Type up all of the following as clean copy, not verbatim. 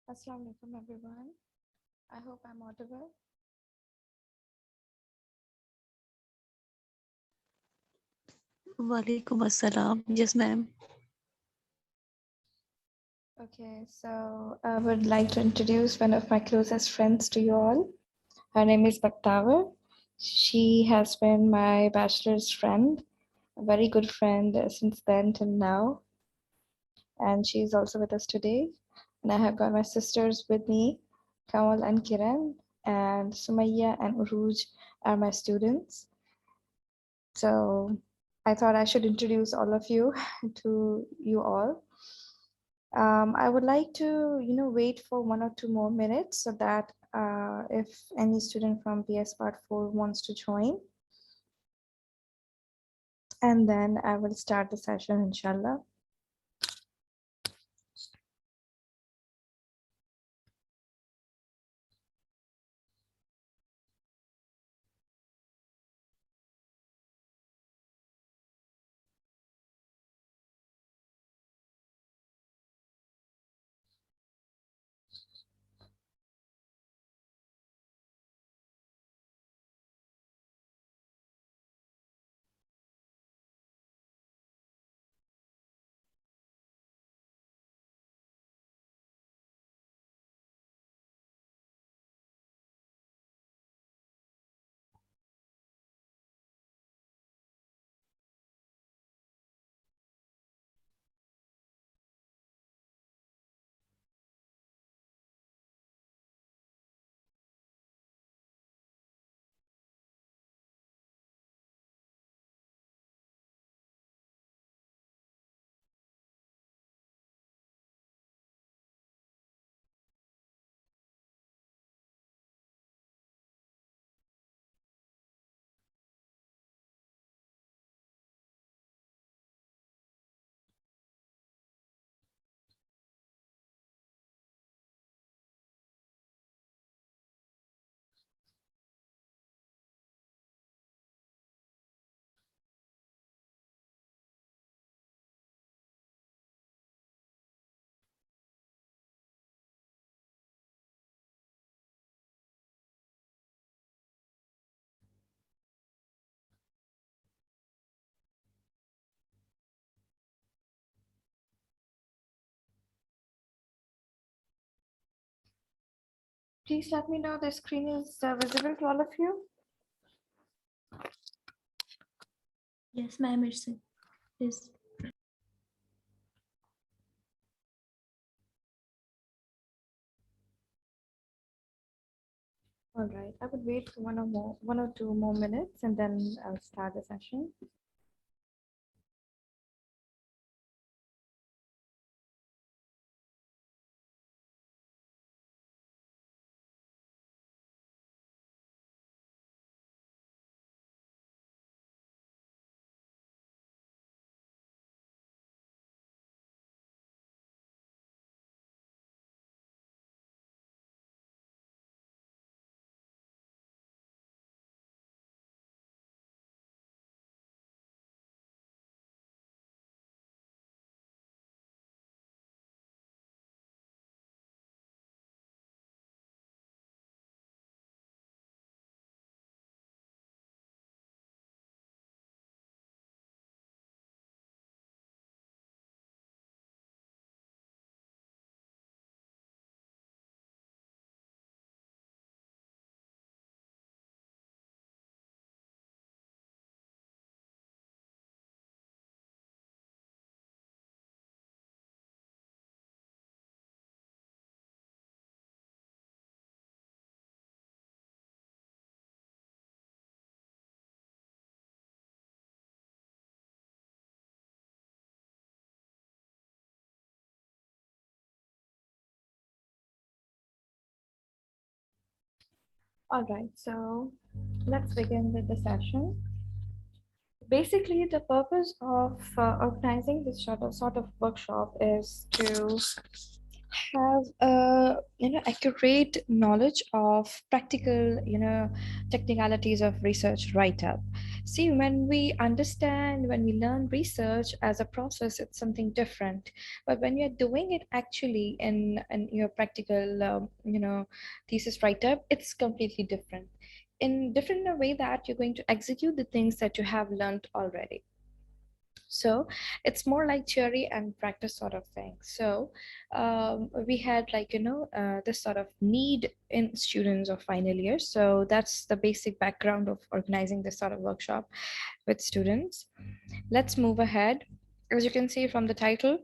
Assalamu alaikum everyone. I hope I'm audible. Walaikum assalam. Yes, ma'am. Okay, so I would like to introduce one of my closest friends to you all. Her name is Baktavar. She has been my bachelor's friend, a very good friend since then till now. And she's also with us today. And I have got my sisters with me, Kamal and Kiran, and Sumaya and Uruj are my students. So I thought I should introduce all of you to you all. I would like to, wait for 1 or 2 more minutes so that if any student from PS Part 4 wants to join, and then I will start the session, inshallah. Please let me know the screen is visible to all of you. Yes, ma'am. It's All right, I would wait for 1 or 2 more minutes and then I'll start the session. All right, so let's begin with the session. Basically, the purpose of organizing this sort of workshop is to have accurate knowledge of practical technicalities of research write up. See, when we learn research as a process, it's something different. But when you're doing it actually in your practical thesis write up, it's completely different, in different in a way that you're going to execute the things that you have learned already. So it's more like theory and practice sort of thing. So we had this sort of need in students of final year. So that's the basic background of organizing this sort of workshop with students. Let's move ahead. As you can see from the title,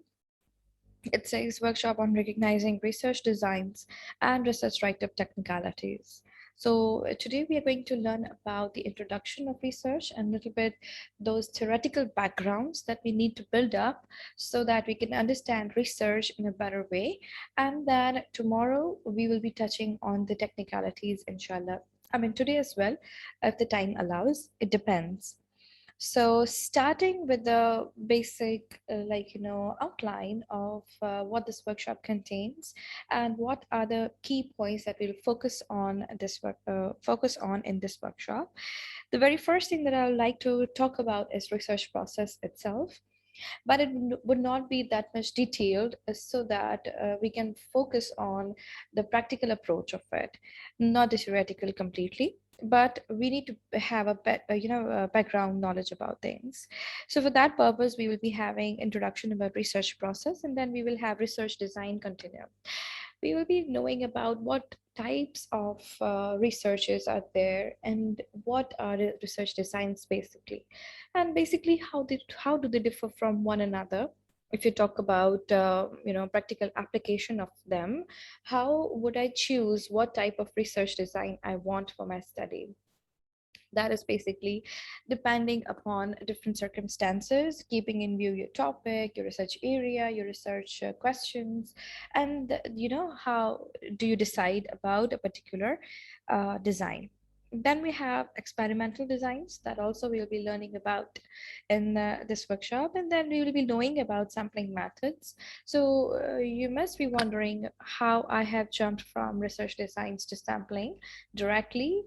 it says workshop on recognizing research designs and research write-up technicalities. So today we are going to learn about the introduction of research and a little bit those theoretical backgrounds that we need to build up so that we can understand research in a better way. And then tomorrow we will be touching on the technicalities, inshallah. I mean, today as well, if the time allows, it depends. So, starting with the basic, outline of what this workshop contains and what are the key points that we'll focus on in this workshop. The very first thing that I would like to talk about is research process itself, but it would not be that much detailed, so that we can focus on the practical approach of it, not the theoretical completely, but we need to have a background knowledge about things. So for that purpose we will be having introduction about research process, and then we will have research design continuum. We will be knowing about what types of researches are there and what are the research designs basically, and basically how do they differ from one another. If you talk about practical application of them, how would I choose what type of research design I want for my study? That is basically depending upon different circumstances, keeping in view your topic, your research area, your research questions, and how do you decide about a particular design. Then we have experimental designs that also we'll be learning about in this workshop, and then we will be knowing about sampling methods. So you must be wondering how I have jumped from research designs to sampling directly.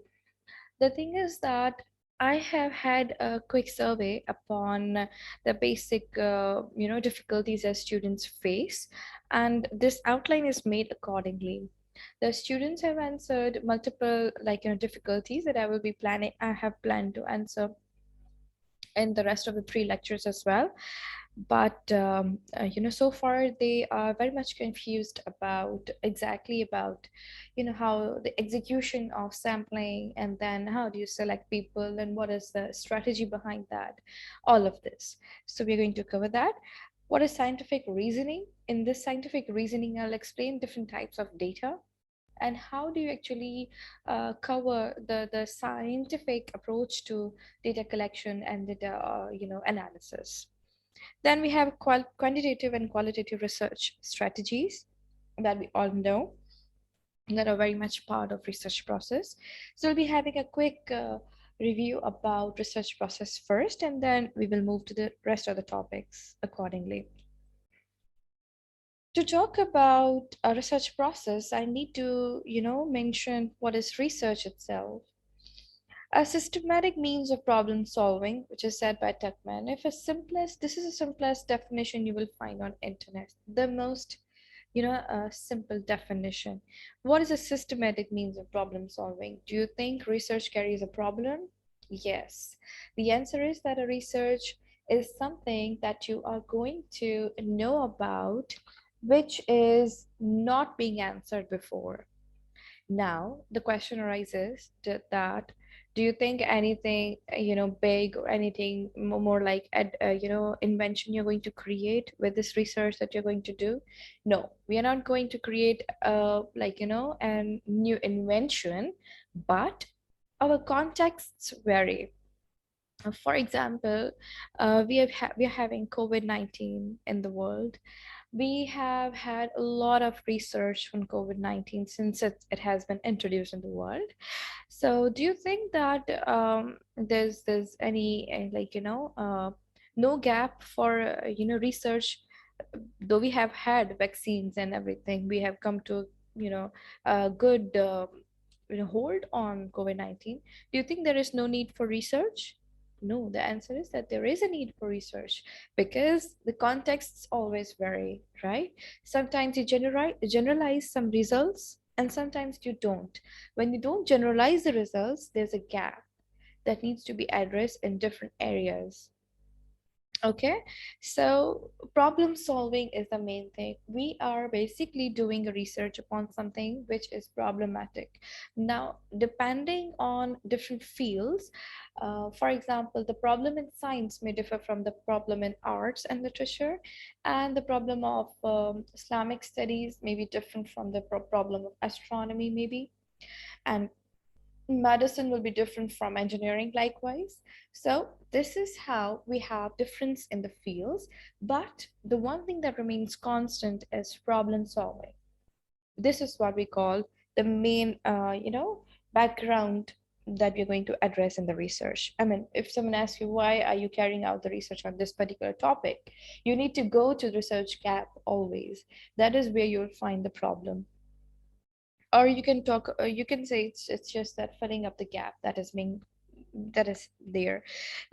The thing is that I have had a quick survey upon the basic, difficulties that students face, and this outline is made accordingly. The students have answered multiple, difficulties that I have planned to answer in the rest of the three lectures as well. But so far they are very much confused about exactly about how the execution of sampling, and then how do you select people, and what is the strategy behind that, all of this. So we're going to cover that. What is scientific reasoning? In this scientific reasoning, I'll explain different types of data and how do you actually cover the scientific approach to data collection and data analysis. Then we have quantitative and qualitative research strategies that we all know that are very much part of research process. So we'll be having a quick review about research process first, and then we will move to the rest of the topics accordingly. To talk about a research process, I need to, mention what is research itself. A systematic means of problem solving, which is said by Tuckman. This is the simplest definition you will find on internet. The most, simple definition. What is a systematic means of problem solving? Do you think research carries a problem? Yes. The answer is that a research is something that you are going to know about, which is not being answered before. Now, the question arises that do you think anything, big or anything more like, invention you're going to create with this research that you're going to do? No, we are not going to create, a new invention, but our contexts vary. For example, we are having COVID-19 in the world. We have had a lot of research on COVID-19 since it has been introduced in the world. So do you think that there's any no gap for research though we have had vaccines and everything, we have come to, a good hold on COVID-19. Do you think there is no need for research? No, the answer is that there is a need for research because the contexts always vary, right? Sometimes you generalize some results and sometimes you don't. When you don't generalize the results, there's a gap that needs to be addressed in different areas. Okay, so problem solving is the main thing. We are basically doing a research upon something which is problematic. Now, depending on different fields, for example, the problem in science may differ from the problem in arts and literature, and the problem of Islamic studies may be different from the problem of astronomy, maybe. And medicine will be different from engineering likewise. So this is how we have difference in the fields, but the one thing that remains constant is problem solving. This is what we call the main background that we're going to address in the research. I mean, if someone asks you why are you carrying out the research on this particular topic, you need to go to the research gap always. That is where you'll find the problem. Or you can say it's just that filling up the gap that is there.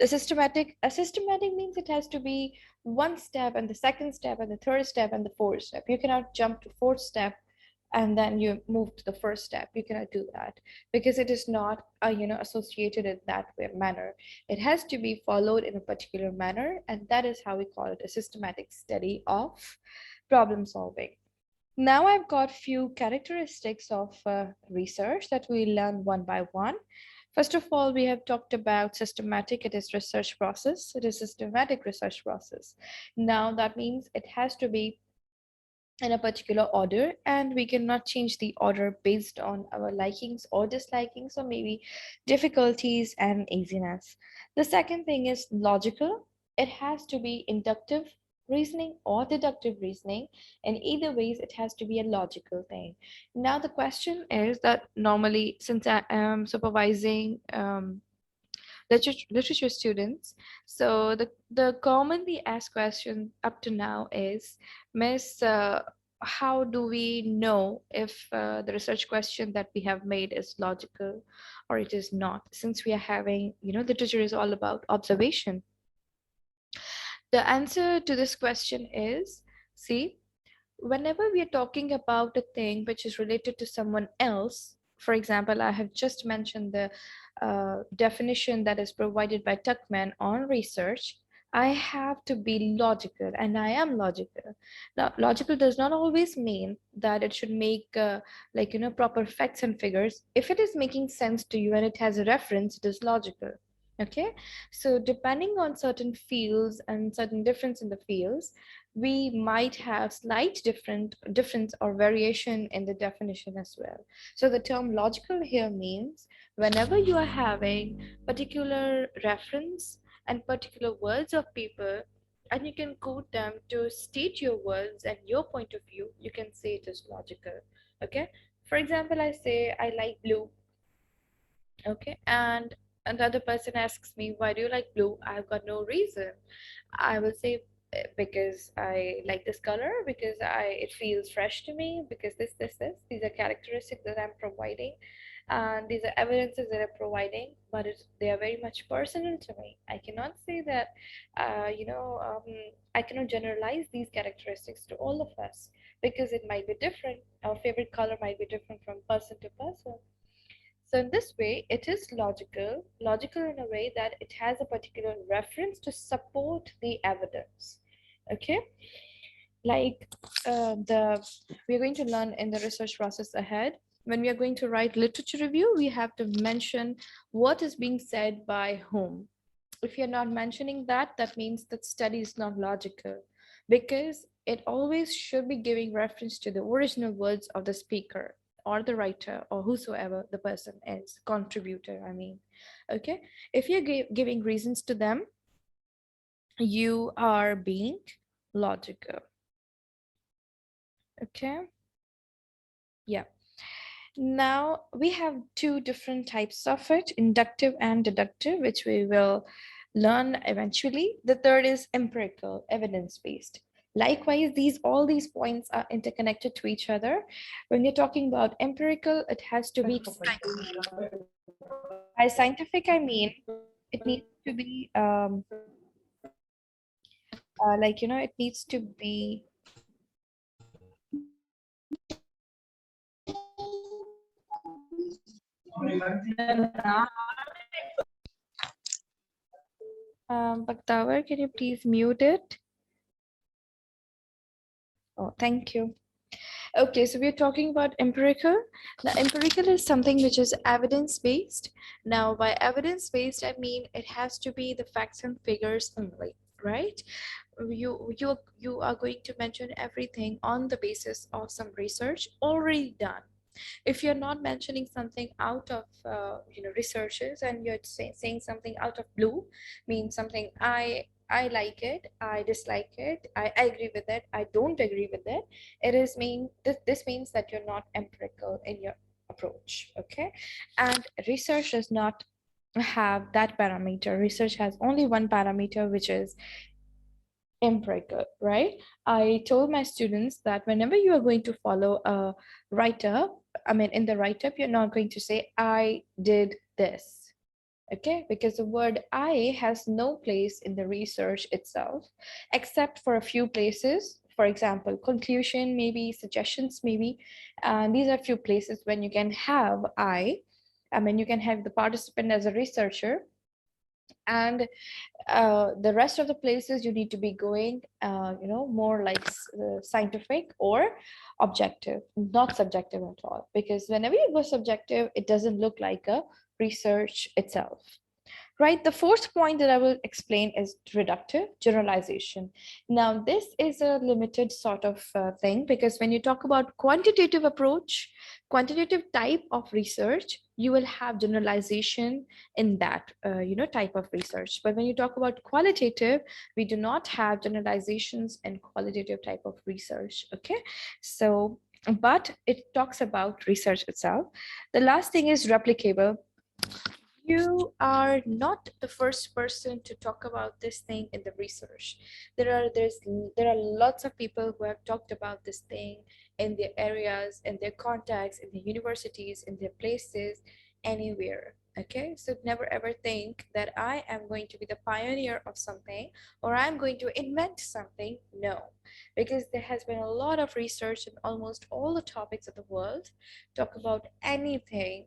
A systematic means it has to be one step and the second step and the third step and the fourth step. You cannot jump to fourth step and then you move to the first step. You cannot do that because it is not associated in that way manner. It has to be followed in a particular manner, and that is how we call it a systematic study of problem solving. Now I've got few characteristics of research that we learn one by one. First of all, we have talked about systematic. It is research process. It is systematic research process. Now that means it has to be in a particular order, and we cannot change the order based on our likings or dislikings or maybe difficulties and easiness. The second thing is logical. It has to be inductive reasoning or deductive reasoning. In either ways, it has to be a logical thing. Now the question is that normally, since I am supervising literature students. So the commonly asked question up to now is, Miss, how do we know if the research question that we have made is logical or it is not? Since we are having, literature is all about observation. The answer to this question is, see, whenever we are talking about a thing which is related to someone else, for example, I have just mentioned the definition that is provided by Tuckman on research. I have to be logical, and I am logical. Now, logical does not always mean that it should make proper facts and figures. If it is making sense to you and it has a reference, it is logical. Okay, so depending on certain fields and certain difference in the fields, we might have slight difference or variation in the definition as well. So the term logical here means whenever you are having particular reference and particular words of people, and you can quote them to state your words and your point of view, you can say it is logical. Okay, for example, I say I like blue. Okay, and another person asks me, why do you like blue? I've got no reason. I will say, because I like this color, because it feels fresh to me, because this. These are characteristics that I'm providing, and these are evidences that I'm providing, but they are very much personal to me. I cannot say that, I cannot generalize these characteristics to all of us because it might be different. Our favorite color might be different from person to person. So in this way, it is logical in a way that it has a particular reference to support the evidence. Okay, like we're going to learn in the research process ahead. When we are going to write literature review, we have to mention what is being said by whom. If you're not mentioning that, that means that study is not logical, because it always should be giving reference to the original words of the speaker or the writer or whosoever the person is, contributor, I mean. Okay, if you're giving reasons to them, you are being logical. Okay, yeah. Now we have two different types of it, inductive and deductive, which we will learn eventually. The third is empirical, evidence-based. Likewise, all these points are interconnected to each other. When you're talking about empirical, it has to be scientific. By scientific, I mean it needs to be it needs to be Bhaktavar, can you please mute it? Oh, thank you. Okay, so we're talking about empirical. Now, empirical is something which is evidence-based. Now, by evidence-based, I mean it has to be the facts and figures only, right? You are going to mention everything on the basis of some research already done. If you're not mentioning something out of researches, and you're saying something out of blue, means something I like it, I dislike it, I agree with it, I don't agree with it, it is this means that you're not empirical in your approach. Okay, and research does not have that parameter. Research has only one parameter, which is empirical, right? I told my students that whenever you are going to follow a write-up, I mean, in the write-up, you're not going to say, I did this, okay? Because the word I has no place in the research itself, except for a few places. For example, conclusion, maybe suggestions, maybe. And these are few places when you can have I mean, you can have the participant as a researcher, and the rest of the places you need to be going more like scientific or objective, not subjective at all, because whenever you go subjective, it doesn't look like a research itself. Right, the fourth point that I will explain is reductive generalization. Now, this is a limited sort of thing, because when you talk about quantitative approach, quantitative type of research, you will have generalization in that type of research. But when you talk about qualitative, we do not have generalizations in qualitative type of research. Okay, so but it talks about research itself. The last thing is replicable. You are not the first person to talk about this thing in the research. There are lots of people who have talked about this thing in their areas, in their contacts, in the universities, in their places, anywhere. Okay, so never ever think that I am going to be the pioneer of something, or I'm going to invent something. No, because there has been a lot of research in almost all the topics of the world. Talk about anything,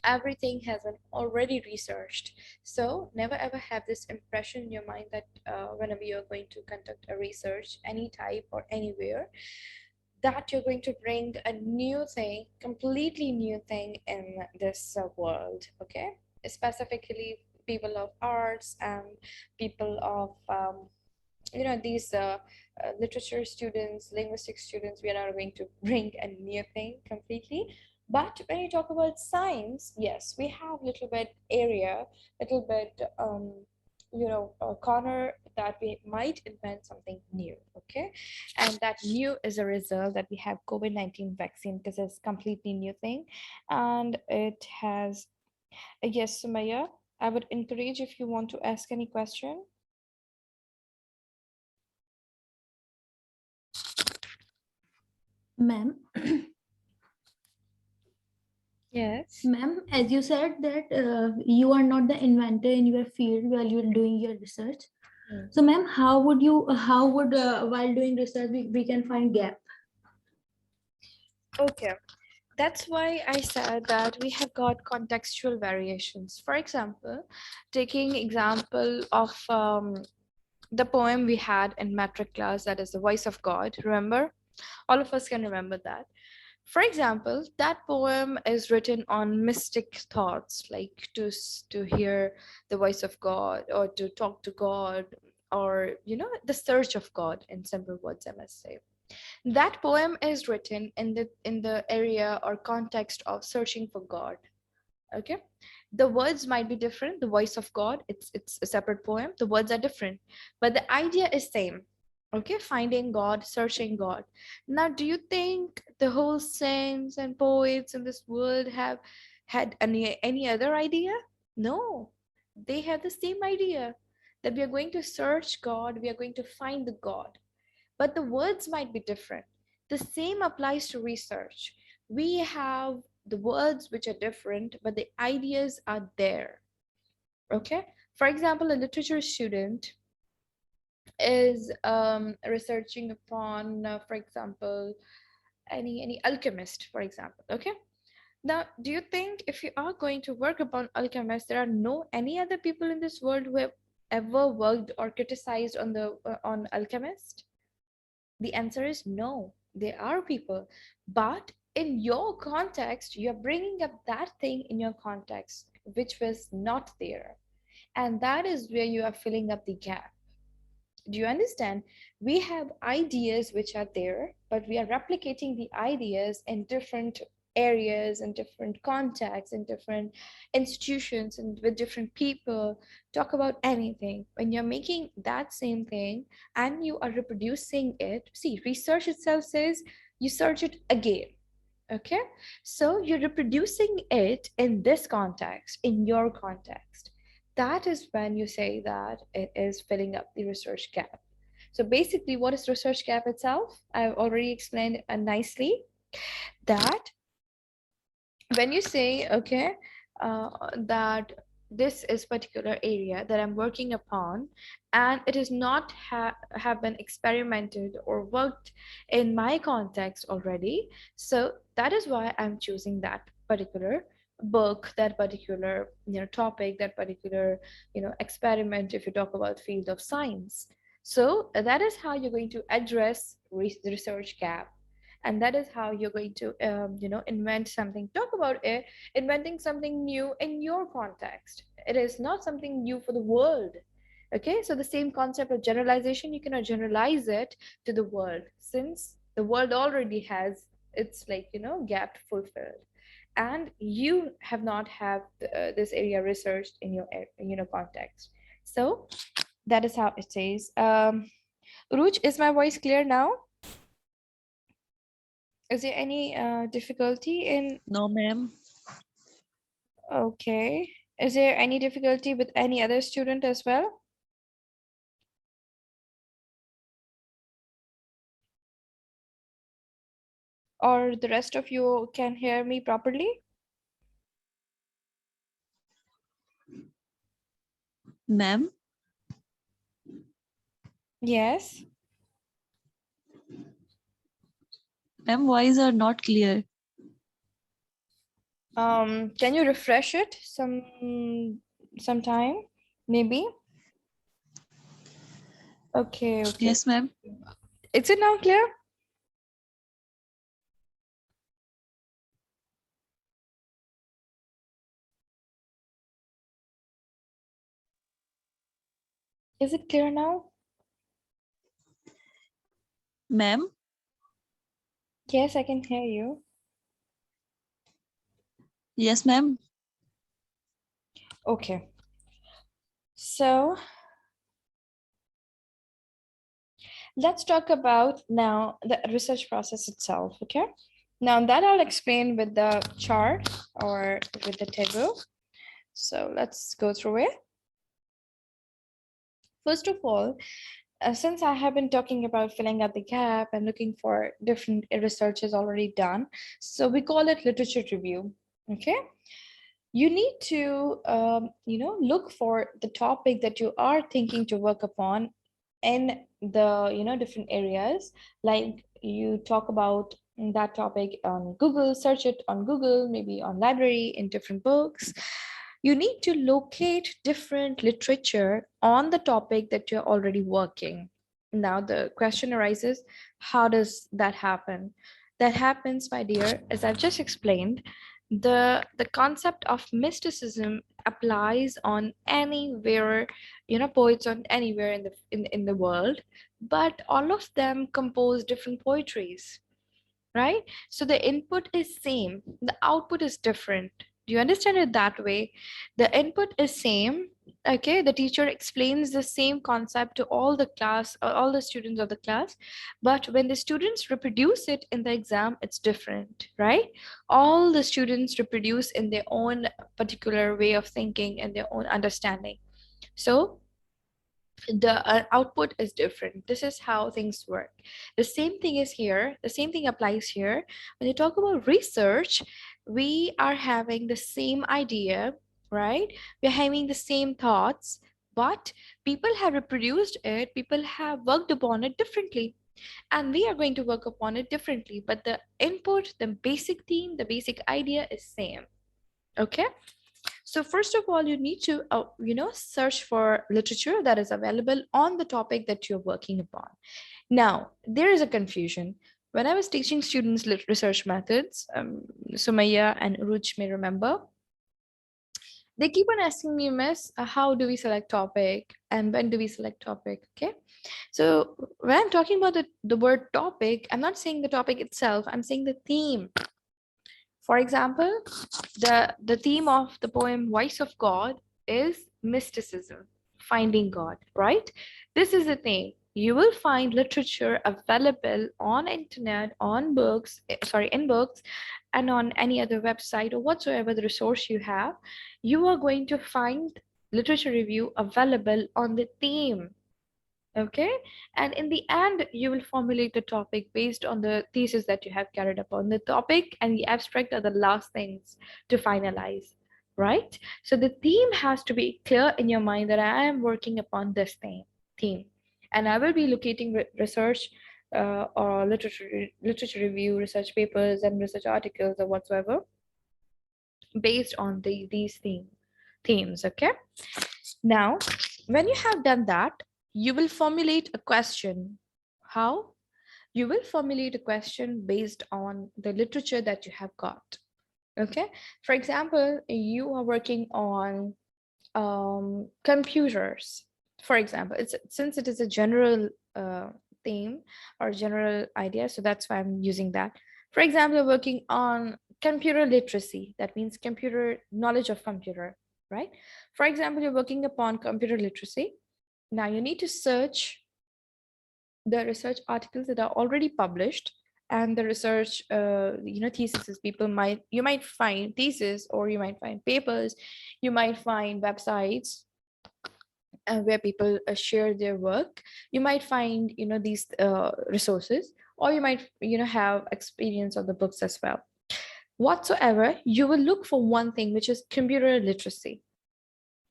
everything has been already researched. So never ever have this impression in your mind that whenever you're going to conduct a research, any type or anywhere, that you're going to bring a new thing, completely new thing in this world. Okay, specifically people of arts and people of these literature students, linguistic students, we are not going to bring a new thing completely. But when you talk about science, yes, we have little bit area, little bit a corner that we might invent something new. Okay, and that new is a result that we have COVID-19 vaccine, because it's completely new thing, and it has yes, Sumaya, I would encourage if you want to ask any question. Ma'am, Yes. ma'am, as you said that you are not the inventor in your field while you're doing your research. Hmm. So, ma'am, how would while doing research we can find gap? Okay, that's why I said that we have got contextual variations. For example, taking example of the poem we had in metric class, that is the voice of God. Remember, all of us can remember that. For example, that poem is written on mystic thoughts, like to hear the voice of God, or to talk to God, or the search of God, in simple words, I must say. That poem is written in the area or context of searching for God. Okay, the words might be different. The voice of God, it's a separate poem, the words are different, but the idea is same. Okay, finding God, searching God. Now, do you think the whole saints and poets in this world have had any other idea? No, they have the same idea. that we are going to search God, we are going to find the God, but the words might be different. The same applies to research. We have the words which are different, but the ideas are there. Okay? For example, a literature student is researching upon, for example, any alchemist, for example. Okay? Now, do you think if you are going to work upon alchemists, there are no any other people in this world who have ever worked or criticized on the on alchemist? The answer is no. There are people, but in your context, you're bringing up that thing in your context which was not there, and that is where you are filling up the gap. Do you understand? We have ideas which are there, but we are replicating the ideas in different areas, in different contexts, in different institutions, and with different people. Talk about anything. When you're making that same thing and you are reproducing it, see, research itself says you search it again. Okay, so you're reproducing it in this context, in your context. That is when you say that it is filling up the research gap. So basically, what is research gap itself? I've already explained nicely that when you say, okay, that this is particular area that I'm working upon, and it is not have been experimented or worked in my context already, so that is why I'm choosing that particular book, that particular topic, that particular experiment, if you talk about field of science. So that is how you're going to address research gap, and that is how you're going to invent something. Talk about it, inventing something new in your context. It is not something new for the world. Okay, so the same concept of generalization, you cannot generalize it to the world, since the world already has its gap fulfilled, and you have not have this area researched in your context. So that is how it says. Ruj, is my voice clear now? Is there any difficulty in? No, ma'am. Okay. Is there any difficulty with any other student as well? Or the rest of you can hear me properly? Ma'am, Yes. ma'am, voice are not clear. Can you refresh it sometime? Maybe. Okay, okay. Yes, ma'am. Is it now clear? Is it clear now? Ma'am, Yes, I can hear you. yes, ma'am. Okay. So let's talk about now the research process itself, okay? Now that I'll explain with the chart or with the table. So let's go through it. First of all, since I have been talking about filling out the gap and looking for different researches already done, so we call it literature review, okay? You need to, look for the topic that you are thinking to work upon in the, different areas. Like you talk about that topic on Google, search it on Google, maybe on library, in different books. You need to locate different literature on the topic that you're already working. Now the question arises, how does that happen? That happens, my dear, as I've just explained, the concept of mysticism applies on anywhere, poets on anywhere in the world, but all of them compose different poetries, right? So the input is same, the output is different. Do you understand it that way? The input is same. Okay, the teacher explains the same concept to all the class or all the students of the class, but when the students reproduce it in the exam, it's different, right? All the students reproduce in their own particular way of thinking and their own understanding. So the output is different. This is how things work. The same thing is here. The same thing applies here. When you talk about research, we are having the same idea, right? We're having the same thoughts, but people have reproduced it, people have worked upon it differently, and we are going to work upon it differently, but the input, the basic theme, the basic idea is same. Okay, so first of all, you need to, search for literature that is available on the topic that you're working upon. Now, there is a confusion. When I was teaching students research methods, Sumaya and Ruch may remember, they keep on asking me, Miss, how do we select topic and when do we select topic? Okay. So when I'm talking about the word topic, I'm not saying the topic itself, I'm saying the theme. For example, the theme of the poem Voice of God is mysticism, finding God, right? This is the thing. You will find literature available on internet, on books, in books, and on any other website or whatsoever the resource you have. You are going to find literature review available on the theme. Okay, and in the end you will formulate the topic based on the thesis that you have carried upon. The topic and the abstract are the last things to finalize, right? So the theme has to be clear in your mind that I am working upon this theme, and I will be locating research or literature review, research papers and research articles or whatsoever based on these themes. Okay, now, when you have done that, you will formulate a question. How? You will formulate a question based on the literature that you have got. Okay. For example, you are working on computers. For example, since it is a general theme or general idea, so that's why I'm using that. For example, you're working on computer literacy. That means computer knowledge of computer, right? For example, you're working upon computer literacy. Now you need to search the research articles that are already published and the research theses. You might find thesis, or you might find papers, you might find websites where people share their work. You might find these resources, or you might have experience of the books as well. Whatsoever, you will look for one thing, which is computer literacy.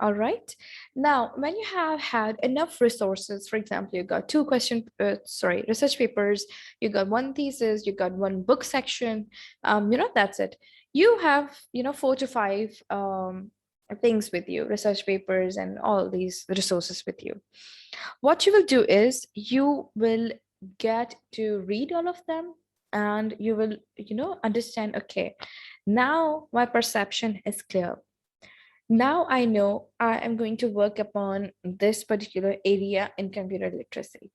All right. Now, when you have had enough resources, for example, you got research papers, you got one thesis, you got one book section, that's it. You have, 4 to 5 things with you, research papers and all these resources with you. What you will do is you will get to read all of them, and you will, understand, okay, now my perception is clear. Now I know I am going to work upon this particular area in computer literacy.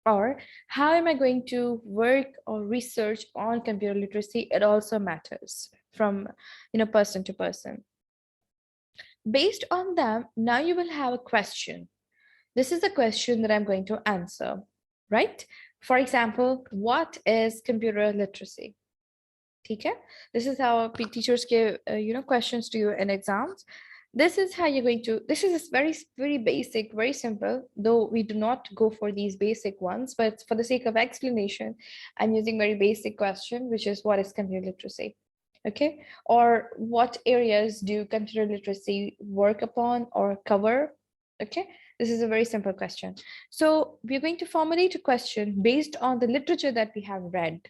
Or how am I going to work or research on computer literacy? It also matters from person to person. Based on them, now you will have a question. This is the question that I'm going to answer, right? For example, what is computer literacy? Okay, this is how teachers give questions to you in exams. This is how you're going to, this is very, very basic, very simple, though we do not go for these basic ones, but for the sake of explanation, I'm using very basic question, which is, what is computer literacy? Okay, or what areas do computer literacy work upon or cover? Okay, this is a very simple question. So we're going to formulate a question based on the literature that we have read.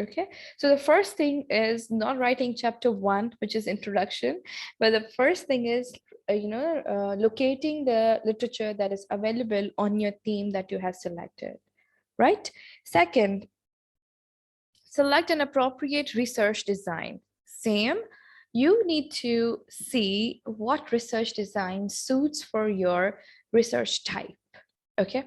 Okay, so the first thing is not writing chapter 1, which is introduction, but the first thing is locating the literature that is available on your theme that you have selected, right? Second, select an appropriate research design. Same, you need to see what research design suits for your research type. Okay,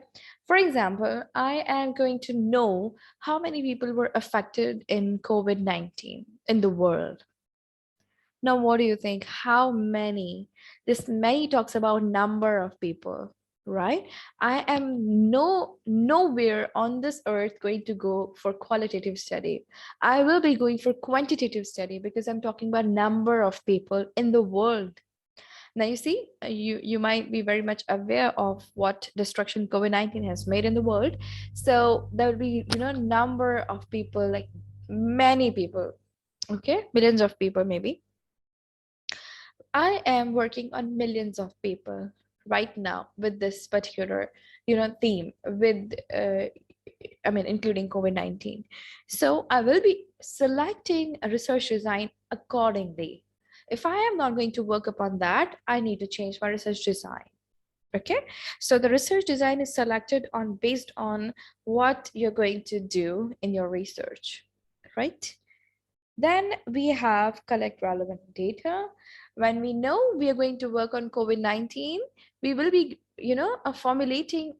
for example, I am going to know how many people were affected in COVID-19 in the world. Now, what do you think? How many? This many talks about number of people, right? I am nowhere on this earth going to go for qualitative study. I will be going for quantitative study because I'm talking about number of people in the world. Now you see, you might be very much aware of what destruction COVID-19 has made in the world. So there will be, number of people, like many people, okay, millions of people maybe. I am working on millions of people right now with this particular, theme with, including COVID-19. So I will be selecting a research design accordingly. If I am not going to work upon that, I need to change my research design. Okay, so the research design is selected on based on what you're going to do in your research, right? Then we have collect relevant data. When we know we are going to work on COVID-19, we will be, formulating,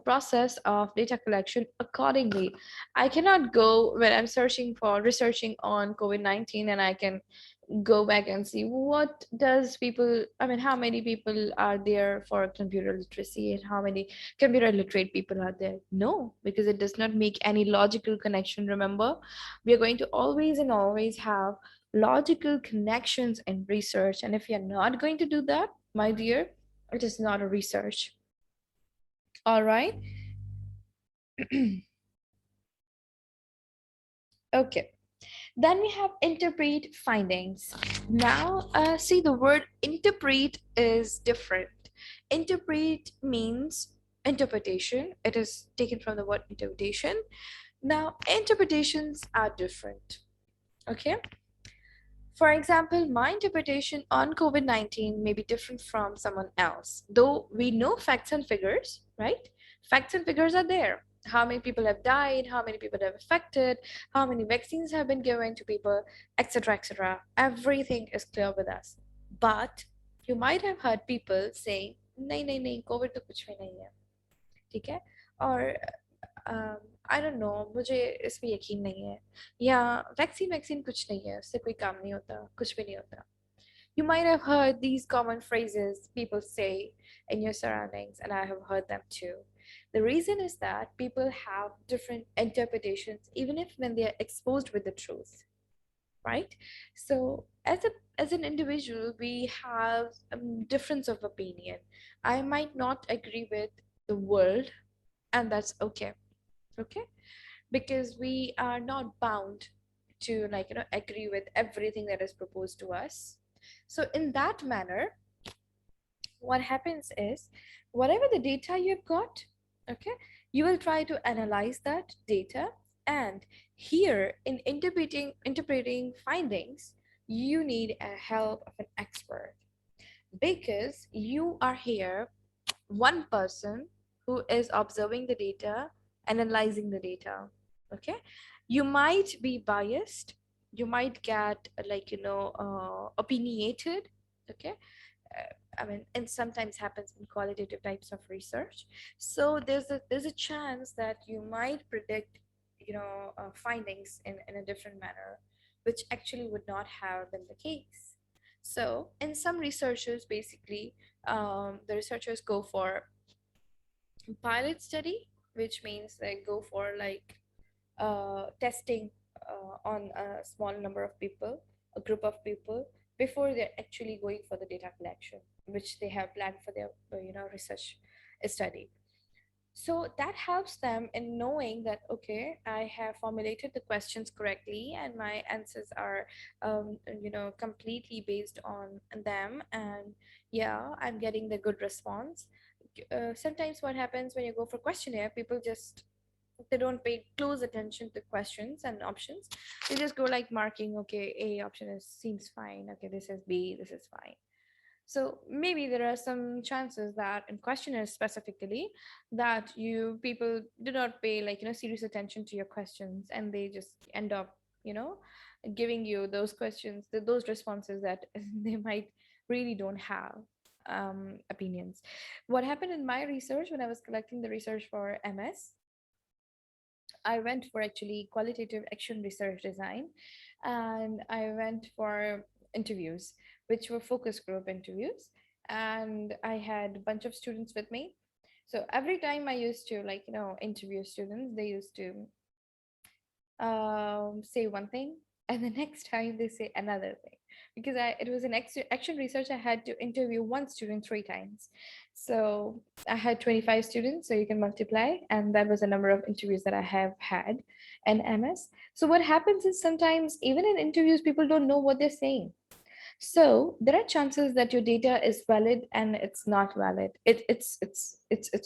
process of data collection accordingly. I cannot go when I'm searching for researching on COVID-19 and I can go back and see what does people, how many people are there for computer literacy and how many computer literate people are there. No, because it does not make any logical connection. Remember, we are going to always and always have logical connections in research, and if you're not going to do that, my dear, it is not a research. All right. Okay. Then we have interpret findings. Now, see, the word interpret is different. Interpret means interpretation. It is taken from the word interpretation. Now, interpretations are different. Okay. For example, my interpretation on COVID-19 may be different from someone else, though we know facts and figures, right? Facts and figures are there. How many people have died, how many people have affected, how many vaccines have been given to people, etc., etc. Everything is clear with us. But you might have heard people saying, नहीं नहीं नहीं Covid तो कुछ भी नहीं है, ठीक है, और आई डोंट नो, मुझे इस पे यकीन नहीं है, या वैक्सीन वैक्सीन कुछ नहीं है, उससे कोई काम नहीं होता, कुछ भी नहीं होता. You might have heard these common phrases people say in your surroundings, and I have heard them too. The reason is that people have different interpretations, even if when they are exposed with the truth, right? So as an individual, we have difference of opinion. I might not agree with the world, and that's okay. Okay, because we are not bound to, agree with everything that is proposed to us. So in that manner, what happens is, whatever the data you've got, okay, you will try to analyze that data, and here in interpreting findings, you need a help of an expert, because you are here one person who is observing the data, analyzing the data. Okay, you might be biased, you might get opinionated. Okay, and sometimes happens in qualitative types of research. So there's a chance that you might predict, findings in a different manner, which actually would not have been the case. So in some researchers, basically, the researchers go for pilot study, which means they go for testing on a small number of people, a group of people, before they're actually going for the data collection, which they have planned for their research study. So that helps them in knowing that, okay, I have formulated the questions correctly and my answers are completely based on them, and yeah, I'm getting the good response. Sometimes what happens when you go for questionnaire, people just, they don't pay close attention to questions and options. They just go like marking, okay, A option is seems fine, okay, this is B, this is fine. So maybe there are some chances that in questionnaires specifically, that you people do not pay serious attention to your questions, and they just end up giving you those questions, those responses that they might really don't have opinions. What happened in my research when I was collecting the research for MS, I went for actually qualitative action research design, and I went for interviews, which were focus group interviews, and I had a bunch of students with me. So every time I used to interview students, they used to say one thing, and the next time they say another thing, because it was an action research. I had to interview one student 3 times, so I had 25 students, so you can multiply, and that was the number of interviews that I have had in MS. So what happens is sometimes even in interviews people don't know what they're saying. So there are chances that your data is valid and it's not valid. It's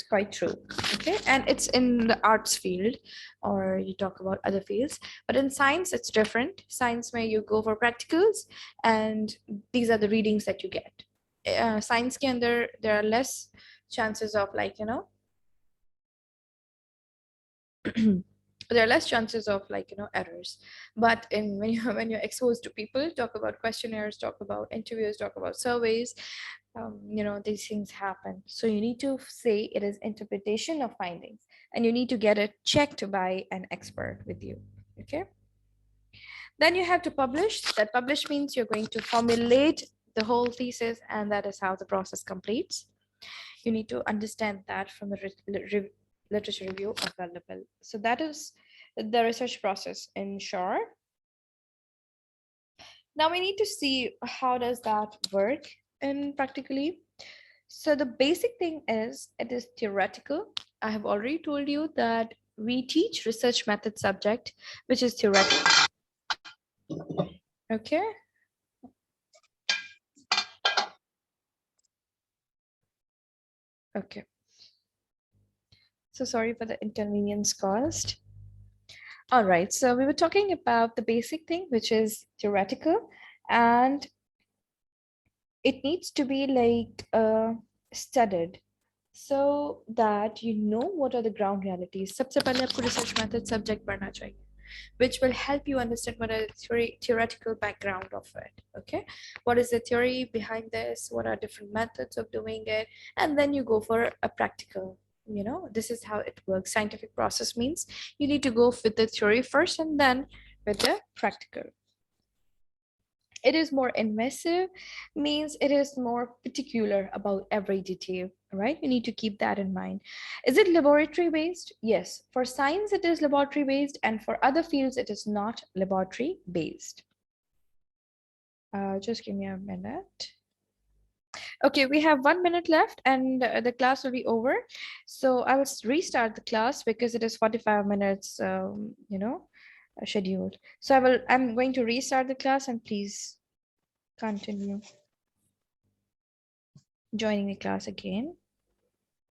quite true. Okay, and it's in the arts field, or you talk about other fields. But in science, it's different. Science, where you go for practicals, and these are the readings that you get. Science can there are less chances of, like, there are less chances of, like, errors. But in when you when you're exposed to people, talk about questionnaires, talk about interviews, talk about surveys, these things happen. So you need to say it is interpretation of findings, and you need to get it checked by an expert with you. Okay, then you have to publish. That publish means you're going to formulate the whole thesis, and that is how the process completes. You need to understand that from the literature review available. So that is the research process in short. Now we need to see how does that work in practically. So the basic thing is it is theoretical. I have already told you that we teach research method subject, which is theoretical. Okay. Okay. So sorry for the inconvenience caused. All right. So we were talking about the basic thing, which is theoretical, and it needs to be like studied so that you know what are the ground realities. सबसे पहले आपको research method subject पढ़ना चाहिए, which will help you understand what are the theoretical background of it. Okay, what is the theory behind this? What are different methods of doing it? And then you go for a practical. This is how it works. Scientific process means you need to go with the theory first and then with the practical. It is more invasive means it is more particular about every detail, right? You need to keep that in mind. Is it laboratory based? Yes, for science it is laboratory based, and for other fields it is not laboratory based. Just give me a minute. Okay, we have 1 minute left, and the class will be over. So I will restart the class because it is 45 minutes scheduled. So I'm going to restart the class, and please continue joining the class again.